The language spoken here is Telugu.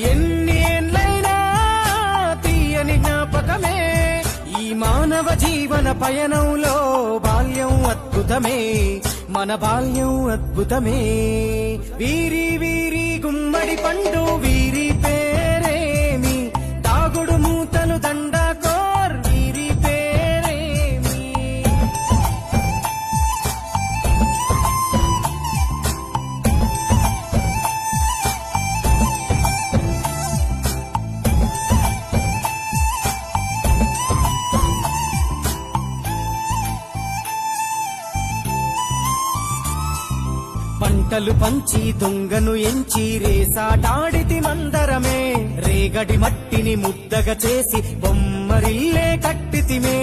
ఎన్ని ఏళ్ళైనా తీయని జ్ఞాపకమే ఈ మానవ జీవన పయనంలో బాల్యం అద్భుతమే మన బాల్యం అద్భుతమే వీరి వీరి గుమ్మడి పండు వీరి పేరేమి తాగుడు మూతలు దండాకోర్ వీరి పేరేమి పంటలు పంచి దొంగను ఎంచి రేసాటాడితి మందరమే రేగడి మట్టిని ముద్దగా చేసి బొమ్మరిల్లే కట్టితిమే